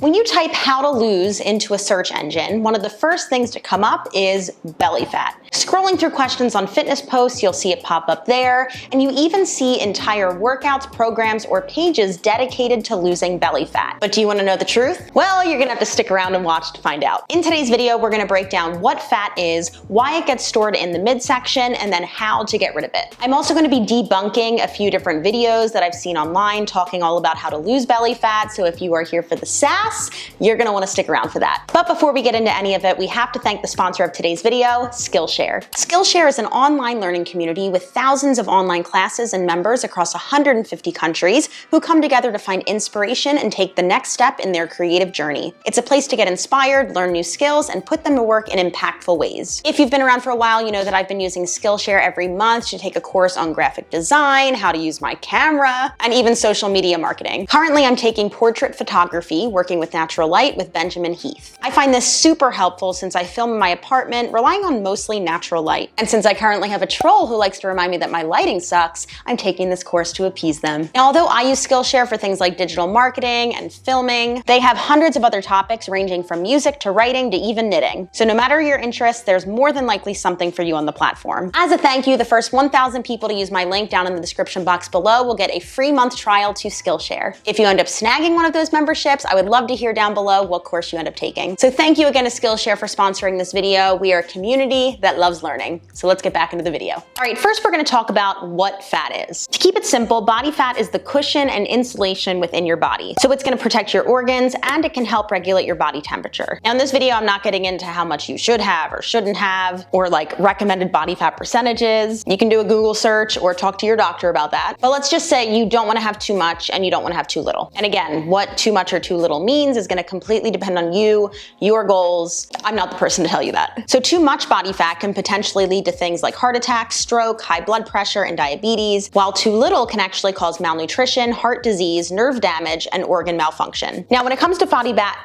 When you type how to lose into a search engine, one of the first things to come up is belly fat. Scrolling through questions on fitness posts, you'll see it pop up there, and you even see entire workouts, programs, or pages dedicated to losing belly fat. But do you want to know the truth? Well, you're gonna have to stick around and watch to find out. In today's video, we're gonna break down what fat is, why it gets stored in the midsection, and then how to get rid of it. I'm also gonna be debunking a few different videos that I've seen online talking all about how to lose belly fat, so if you are here for the sass, you're gonna wanna stick around for that. But before we get into any of it, we have to thank the sponsor of today's video, Skillshare. Skillshare is an online learning community with thousands of online classes and members across 150 countries who come together to find inspiration and take the next step in their creative journey. It's a place to get inspired, learn new skills, and put them to work in impactful ways. If you've been around for a while, you know that I've been using Skillshare every month to take a course on graphic design, how to use my camera, and even social media marketing. Currently, I'm taking portrait photography, working with natural light with Benjamin Heath. I find this super helpful since I film in my apartment, relying on mostly natural light. And since I currently have a troll who likes to remind me that my lighting sucks, I'm taking this course to appease them. Now, although I use Skillshare for things like digital marketing and filming, they have hundreds of other topics ranging from music to writing to even knitting. So no matter your interest, there's more than likely something for you on the platform. As a thank you, the first 1,000 people to use my link down in the description box below will get a free month trial to Skillshare. If you end up snagging one of those memberships, I would love to hear down below what course you end up taking. So thank you again to Skillshare for sponsoring this video. We are a community that loves learning. So let's get back into the video. All right, first we're gonna talk about what fat is. To keep it simple, body fat is the cushion and insulation within your body. So it's gonna protect your organs and it can help regulate your body temperature. Now in this video, I'm not getting into how much you should have or shouldn't have, or like recommended body fat percentages. You can do a Google search or talk to your doctor about that. But let's just say you don't wanna have too much and you don't wanna have too little. And again, what too much or too little means is gonna completely depend on you, your goals. I'm not the person to tell you that. So too much body fat can potentially lead to things like heart attack, stroke, high blood pressure, and diabetes, while too little can actually cause malnutrition, heart disease, nerve damage, and organ malfunction. Now, when it comes to body fat,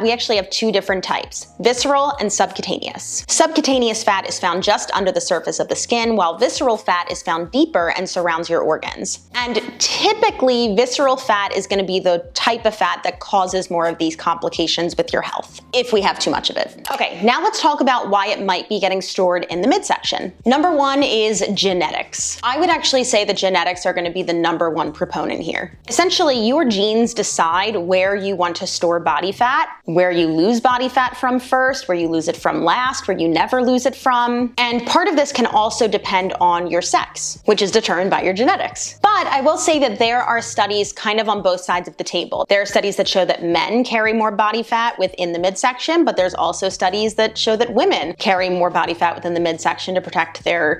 we actually have two different types, visceral and subcutaneous. Subcutaneous fat is found just under the surface of the skin, while visceral fat is found deeper and surrounds your organs. And typically, visceral fat is gonna be the type of fat that causes more of these complications with your health, if we have too much of it. Okay, now let's talk about why it might be getting stored in the midsection. Number one is genetics. I would actually say that genetics are gonna be the number one proponent here. Essentially, your genes decide where you want to store body fat, where you lose body fat from first, where you lose it from last, where you never lose it from. And part of this can also depend on your sex, which is determined by your genetics. But I will say that there are studies kind of on both sides of the table. There are studies that show that men carry more body fat within the midsection, but there's also studies that show that women carry more body fat within the midsection to protect their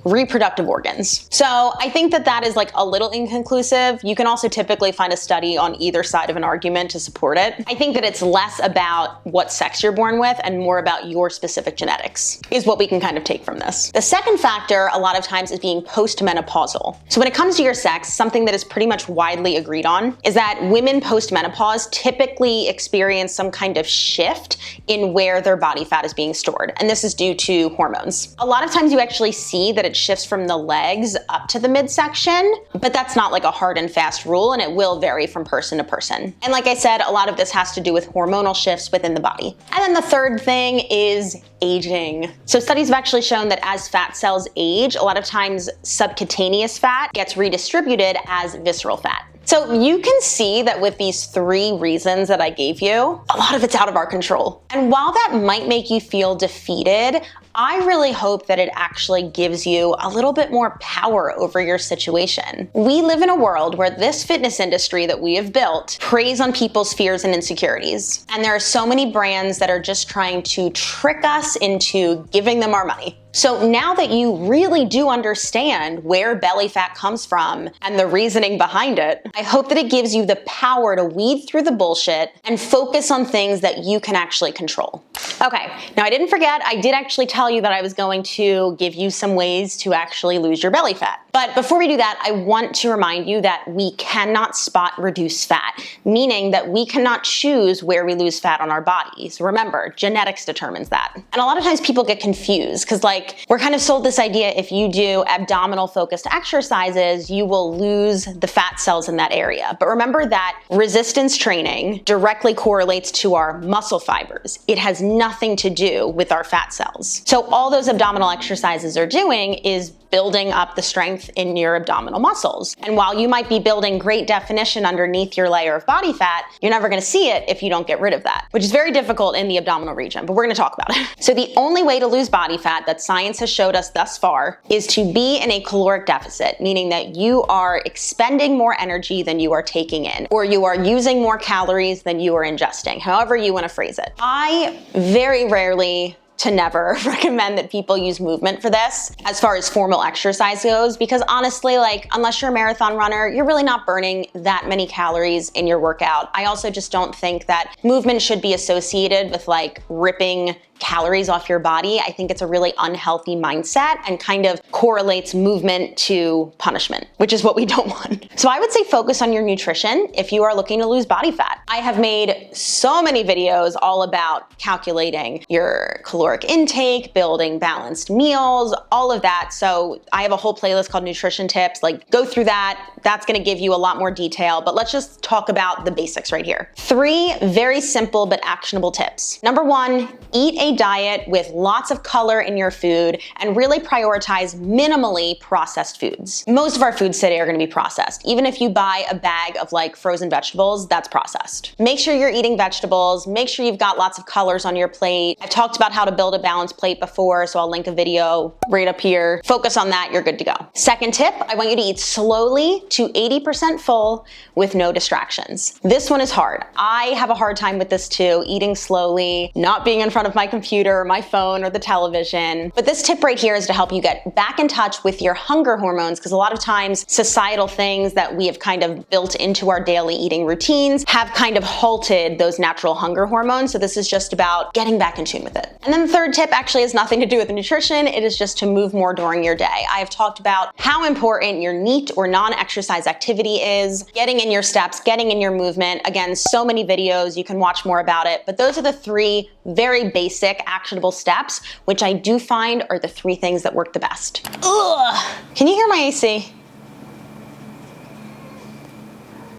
reproductive organs. So I think that that is like a little inconclusive. You can also typically find a study on either side of an argument to support it. I think that it's less about what sex you're born with and more about your specific genetics is what we can kind of take from this. The second factor a lot of times is being postmenopausal. So when it comes to your sex, something that is pretty much widely agreed on is that women postmenopause typically experience some kind of shift in where their body fat is being stored. And this is due to hormones. A lot of times you actually see that it shifts from the legs up to the midsection, but that's not like a hard and fast rule, and it will vary from person to person. And like I said, a lot of this has to do with hormonal shifts within the body. And then the third thing is aging. So studies have actually shown that as fat cells age, a lot of times subcutaneous fat gets redistributed as visceral fat. So you can see that with these three reasons that I gave you, a lot of it's out of our control. And while that might make you feel defeated, I really hope that it actually gives you a little bit more power over your situation. We live in a world where this fitness industry that we have built preys on people's fears and insecurities. And there are so many brands that are just trying to trick us into giving them our money. So now that you really do understand where belly fat comes from and the reasoning behind it, I hope that it gives you the power to weed through the bullshit and focus on things that you can actually control. Okay, now I didn't forget, I did actually tell you that I was going to give you some ways to actually lose your belly fat. But before we do that, I want to remind you that we cannot spot reduce fat, meaning that we cannot choose where we lose fat on our bodies. Remember, genetics determines that. And a lot of times people get confused because we're kind of sold this idea if you do abdominal focused exercises, you will lose the fat cells in that area. But remember that resistance training directly correlates to our muscle fibers. It has nothing to do with our fat cells. So all those abdominal exercises are doing is building up the strength in your abdominal muscles. And while you might be building great definition underneath your layer of body fat, you're never gonna see it if you don't get rid of that, which is very difficult in the abdominal region, but we're gonna talk about it. So the only way to lose body fat that science has showed us thus far is to be in a caloric deficit, meaning that you are expending more energy than you are taking in, or you are using more calories than you are ingesting, however you wanna phrase it. I very rarely to never recommend that people use movement for this as far as formal exercise goes, because honestly, unless you're a marathon runner, you're really not burning that many calories in your workout. I also just don't think that movement should be associated with ripping calories off your body. I think it's a really unhealthy mindset and kind of correlates movement to punishment, which is what we don't want. So I would say focus on your nutrition if you are looking to lose body fat. I have made so many videos all about calculating your caloric intake, building balanced meals, all of that. So I have a whole playlist called Nutrition Tips. Go through that. That's gonna give you a lot more detail, but let's just talk about the basics right here. 3 very simple but actionable tips. Number 1, eat a diet with lots of color in your food and really prioritize minimally processed foods. Most of our foods today are gonna be processed. Even if you buy a bag of frozen vegetables, that's processed. Make sure you're eating vegetables, make sure you've got lots of colors on your plate. I've talked about how to build a balanced plate before, so I'll link a video right up here. Focus on that, you're good to go. Second tip, I want you to eat slowly to 80% full with no distractions. This one is hard. I have a hard time with this too, eating slowly, not being in front of my computer, or my phone, or the television. But this tip right here is to help you get back in touch with your hunger hormones, because a lot of times societal things that we have kind of built into our daily eating routines have kind of halted those natural hunger hormones. So this is just about getting back in tune with it. And then the third tip actually has nothing to do with nutrition. It is just to move more during your day. I have talked about how important your NEAT or non-exercise activity is, getting in your steps, getting in your movement. Again, so many videos, you can watch more about it, but those are the 3 very basic actionable steps, which I do find are the 3 things that work the best. Ugh. Can you hear my AC?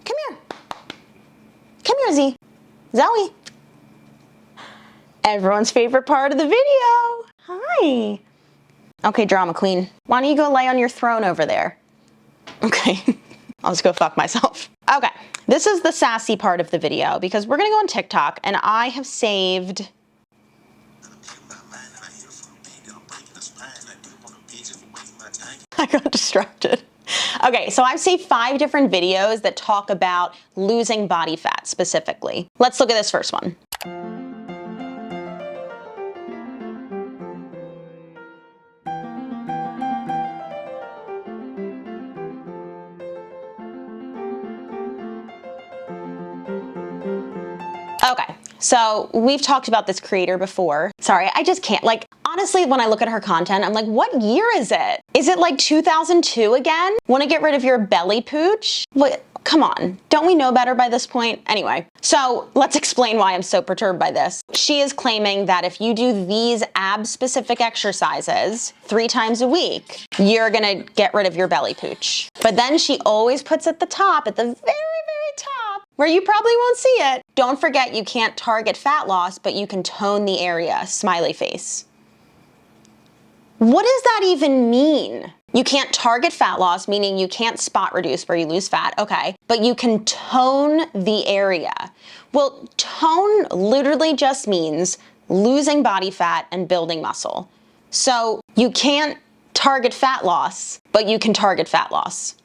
Come here. Come here, Z. Zoe. Everyone's favorite part of the video. Hi. Okay, drama queen. Why don't you go lay on your throne over there? Okay. I'll just go fuck myself. Okay. This is the sassy part of the video because we're gonna go on TikTok and I have saved I got distracted. Okay, so I've saved 5 different videos that talk about losing body fat specifically. Let's look at this first one. Okay, so we've talked about this creator before. Sorry, I just can't, honestly, when I look at her content, I'm like, what year is it? Is it 2002 again? Want to get rid of your belly pooch? What? Come on, don't we know better by this point? Anyway, so let's explain why I'm so perturbed by this. She is claiming that if you do these ab-specific exercises 3 times a week, you're gonna get rid of your belly pooch. But then she always puts at the top, at the very, very top, where you probably won't see it. Don't forget you can't target fat loss, but you can tone the area, smiley face. What does that even mean? You can't target fat loss, meaning you can't spot reduce where you lose fat, okay, but you can tone the area. Well, tone literally just means losing body fat and building muscle. So you can't target fat loss, but you can target fat loss.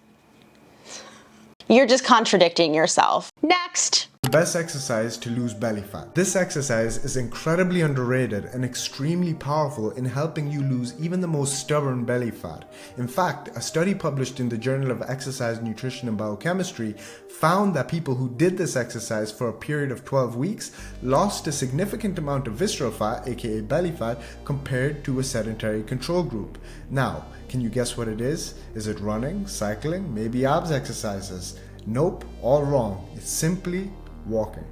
You're just contradicting yourself. Next. The best exercise to lose belly fat. This exercise is incredibly underrated and extremely powerful in helping you lose even the most stubborn belly fat. In fact, a study published in the Journal of Exercise Nutrition and Biochemistry found that people who did this exercise for a period of 12 weeks lost a significant amount of visceral fat, aka belly fat, compared to a sedentary control group. Now, can you guess what it is? Is it running, cycling, maybe abs exercises? Nope, all wrong. It's simply walking.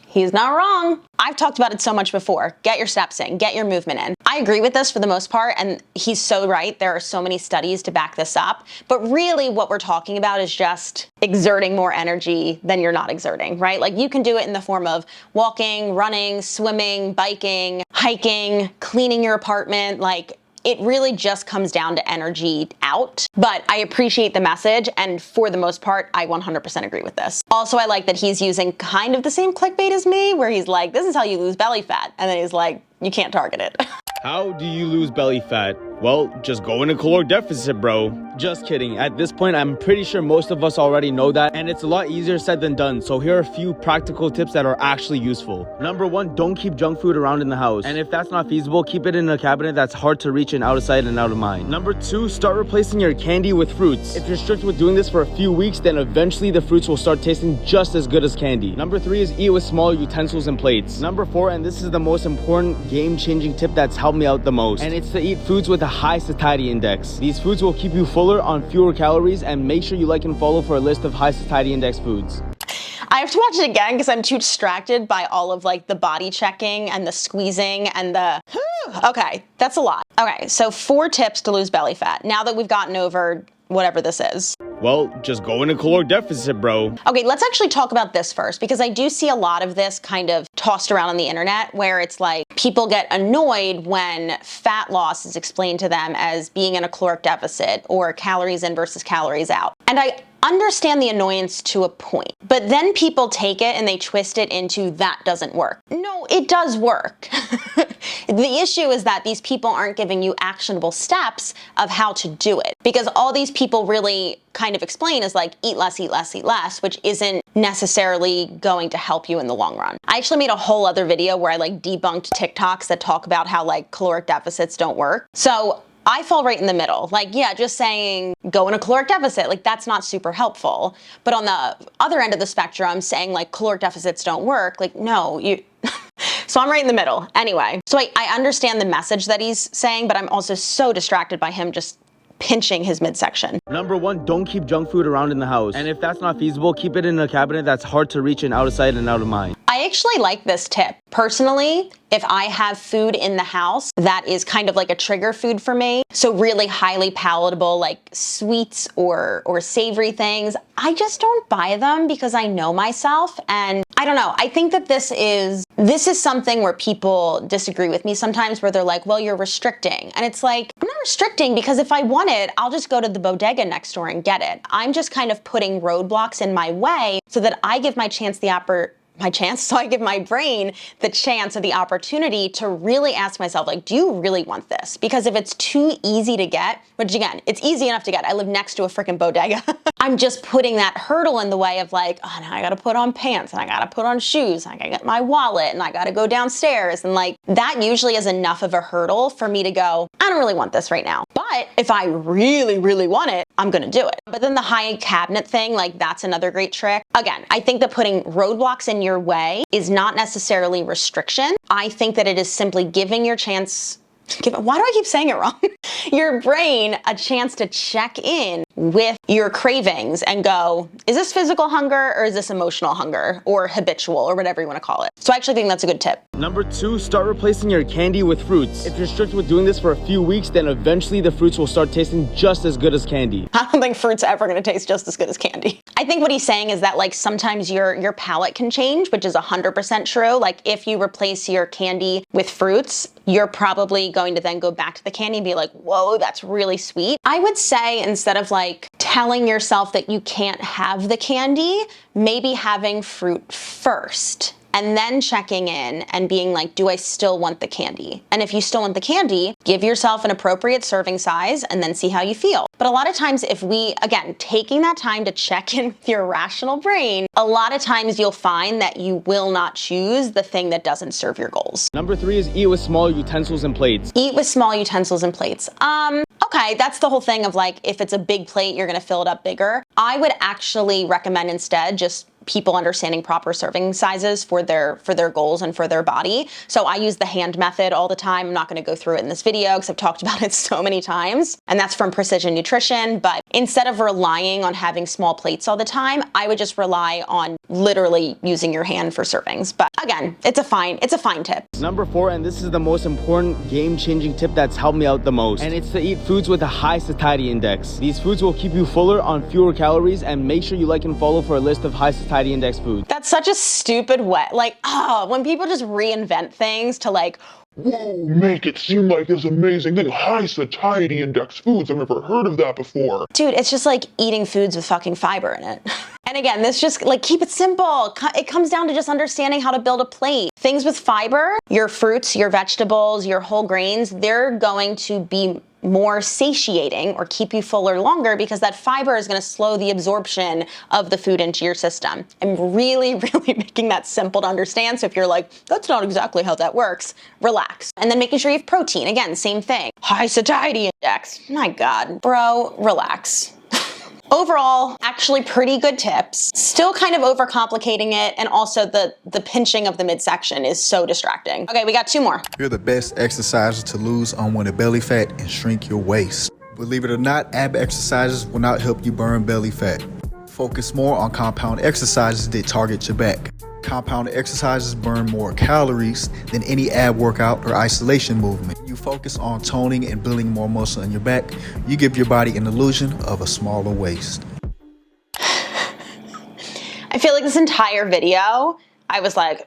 He's not wrong. I've talked about it so much before. Get your steps in, get your movement in. I agree with this for the most part, and he's so right. There are so many studies to back this up. But really what we're talking about is just exerting more energy than you're not exerting, right? Like you can do it in the form of walking, running, swimming, biking, hiking, cleaning your apartment, like it really just comes down to energy out. But I appreciate the message, and for the most part, I 100% agree with this. Also, I like that he's using kind of the same clickbait as me, where he's like, this is how you lose belly fat. And then he's like, you can't target it. How do you lose belly fat? Well, just go in a caloric deficit, bro. Just kidding. At this point, I'm pretty sure most of us already know that, and it's a lot easier said than done. So here are a few practical tips that are actually useful. Number one, don't keep junk food around in the house. And if that's not feasible, keep it in a cabinet that's hard to reach and out of sight and out of mind. Number two, start replacing your candy with fruits. If you're strict with doing this for a few weeks, then eventually the fruits will start tasting just as good as candy. Number three is eat with smaller utensils and plates. Number four, and this is the most important game-changing tip that's helped me out the most, and it's to eat foods with a high satiety index. These foods will keep you fuller on fewer calories, and make sure you like and follow for a list of high satiety index foods. I have to watch it again because I'm too distracted by all of like the body checking and the squeezing and the, okay, that's a lot. Okay, so 4 tips to lose belly fat. Now that we've gotten over whatever this is. Well, just go in a caloric deficit, bro. Okay, let's actually talk about this first, because I do see a lot of this kind of tossed around on the internet where it's like people get annoyed when fat loss is explained to them as being in a caloric deficit or calories in versus calories out. And I understand the annoyance to a point, but then people take it and they twist it into that doesn't work. No, it does work. The issue is that these people aren't giving you actionable steps of how to do it, because all these people really kind of explain is like eat less, eat less, eat less, which isn't necessarily going to help you in the long run. I actually made a whole other video where I like debunked TikToks that talk about how like caloric deficits don't work. So I fall right in the middle. Like, yeah, just saying go in a caloric deficit, like that's not super helpful. But on the other end of the spectrum, saying like caloric deficits don't work, like no, you. So I'm right in the middle. Anyway, so I understand the message that he's saying, but I'm also so distracted by him just pinching his midsection. Number one, don't keep junk food around in the house. And if that's not feasible, keep it in a cabinet that's hard to reach and out of sight and out of mind. I actually like this tip. Personally, if I have food in the house that is kind of like a trigger food for me, so really highly palatable like sweets or savory things, I just don't buy them because I know myself, and I don't know. I think that this is something where people disagree with me sometimes, where they're like, well, you're restricting. And it's like, I'm not restricting, because if I want it, I'll just go to the bodega next door and get it. I'm just kind of putting roadblocks in my way so that I give so I give my brain the chance or the opportunity to really ask myself, like, do you really want this? Because if it's too easy to get, which again, it's easy enough to get. I live next to a freaking bodega. I'm just putting that hurdle in the way of like, oh, now I gotta put on pants and I gotta put on shoes and I gotta get my wallet and I gotta go downstairs. And like, that usually is enough of a hurdle for me to go, I don't really want this right now. But if I really, really want it, I'm gonna do it. But then the high cabinet thing, like that's another great trick. Again, I think that putting roadblocks in your way is not necessarily restriction. I think that it is simply giving your chance, why do I keep saying it wrong? Your brain a chance to check in with your cravings and go, is this physical hunger or is this emotional hunger or habitual or whatever you want to call it? So I actually think that's a good tip. Number two, start replacing your candy with fruits. If you're strict with doing this for a few weeks, then eventually the fruits will start tasting just as good as candy. I don't think fruit's ever going to taste just as good as candy. I think what he's saying is that like sometimes your palate can change, which is 100% true. Like if you replace your candy with fruits, you're probably going to then go back to the candy and be like, whoa, that's really sweet. I would say instead of like telling yourself that you can't have the candy, maybe having fruit first and then checking in and being like, do I still want the candy? And if you still want the candy, give yourself an appropriate serving size and then see how you feel. But a lot of times if we, again, taking that time to check in with your rational brain, a lot of times you'll find that you will not choose the thing that doesn't serve your goals. Number 3 is eat with small utensils and plates. Eat with small utensils and plates. Okay, that's the whole thing of like, if it's a big plate, you're gonna fill it up bigger. I would actually recommend instead just people understanding proper serving sizes for their goals and for their body. So I use the hand method all the time. I'm not gonna go through it in this video because I've talked about it so many times. And that's from Precision Nutrition. But instead of relying on having small plates all the time, I would just rely on literally using your hand for servings. But again, it's a fine tip. Number 4, and this is the most important game-changing tip that's helped me out the most, and it's to eat foods with a high satiety index. These foods will keep you fuller on fewer calories, and make sure you like and follow for a list of high satiety index foods. That's such a stupid way. Like, when people just reinvent things to like, whoa, make it seem like this amazing thing. High satiety index foods. I've never heard of that before. dude, it's just like eating foods with fucking fiber in it. And again, this just like, keep it simple. It comes down to just understanding how to build a plate. Things with fiber, your fruits, your vegetables, your whole grains, they're going to be more satiating or keep you fuller longer because that fiber is going to slow the absorption of the food into your system. I'm really making that simple to understand. So if you're like, that's not exactly how that works, relax. And then making sure you have protein. Again, same thing. High satiety index. My God, bro, relax. Overall, actually pretty good tips. Still kind of overcomplicating it, and also the pinching of the midsection is so distracting. Okay, we got 2 more. Here are the best exercises to lose unwanted belly fat and shrink your waist. Believe it or not, ab exercises will not help you burn belly fat. Focus more on compound exercises that target your back. Compound exercises burn more calories than any ab workout or isolation movement. You focus on toning and building more muscle in your back, you give your body an illusion of a smaller waist. I feel like this entire video, I was like,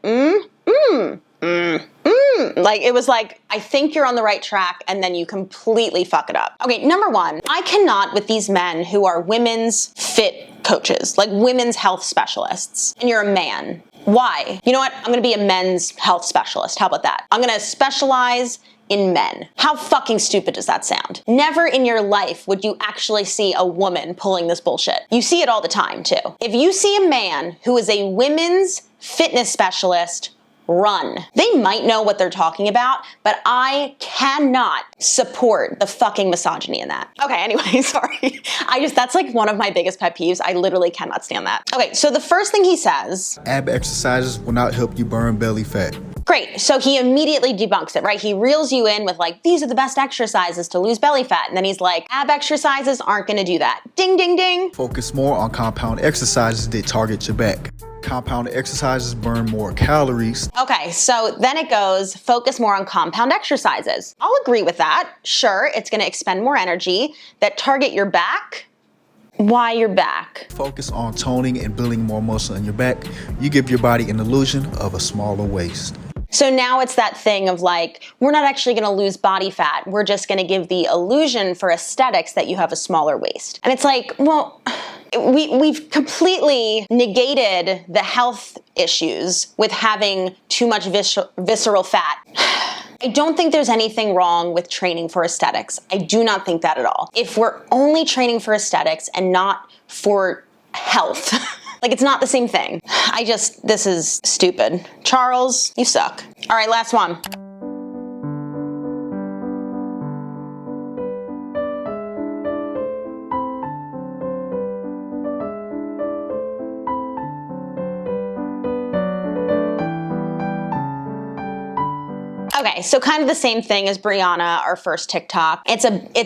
like, it was like, I think you're on the right track, and then you completely fuck it up. Okay, number 1, I cannot with these men who are women's fit coaches, like women's health specialists, and you're a man. Why? You know what? I'm gonna be a men's health specialist. How about that? I'm gonna specialize in men. How fucking stupid does that sound? Never in your life would you actually see a woman pulling this bullshit. You see it all the time too. If you see a man who is a women's fitness specialist, run. They might know what they're talking about, but I cannot support the fucking misogyny in that. Okay, anyway, sorry. That's like one of my biggest pet peeves. I literally cannot stand that. Okay, so the first thing he says, ab exercises will not help you burn belly fat. Great, so he immediately debunks it, right? He reels you in with like, these are the best exercises to lose belly fat. And then he's like, ab exercises aren't gonna do that. Ding, ding, ding. Focus more on compound exercises that target your back. Compound exercises burn more calories. Okay, so then it goes, focus more on compound exercises. I'll agree with that. Sure, it's gonna expend more energy that target your back. Why your back? Focus on toning and building more muscle in your back. You give your body an illusion of a smaller waist. So now it's that thing of like, we're not actually gonna lose body fat. We're just gonna give the illusion for aesthetics that you have a smaller waist. And it's like, well, we've completely negated the health issues with having too much visceral fat. I don't think there's anything wrong with training for aesthetics. I do not think that at all. If we're only training for aesthetics and not for health, like it's not the same thing. This is stupid. Charles, you suck. All right, last one. Okay, so kind of the same thing as Brianna, our first TikTok. It's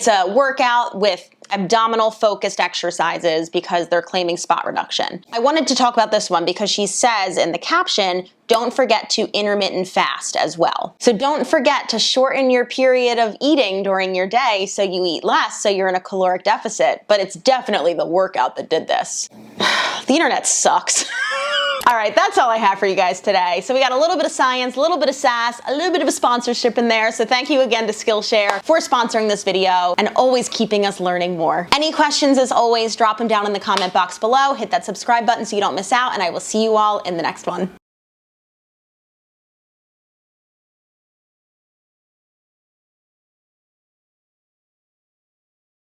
a workout with abdominal focused exercises because they're claiming spot reduction. I wanted to talk about this one because she says in the caption, don't forget to intermittent fast as well. So don't forget to shorten your period of eating during your day so you eat less, so you're in a caloric deficit. But it's definitely the workout that did this. The internet sucks. All right, that's all I have for you guys today. So we got a little bit of science, a little bit of sass, a little bit of a sponsorship in there. So thank you again to Skillshare for sponsoring this video and always keeping us learning more. Any questions, as always, drop them down in the comment box below. Hit that subscribe button so you don't miss out, and I will see you all in the next one.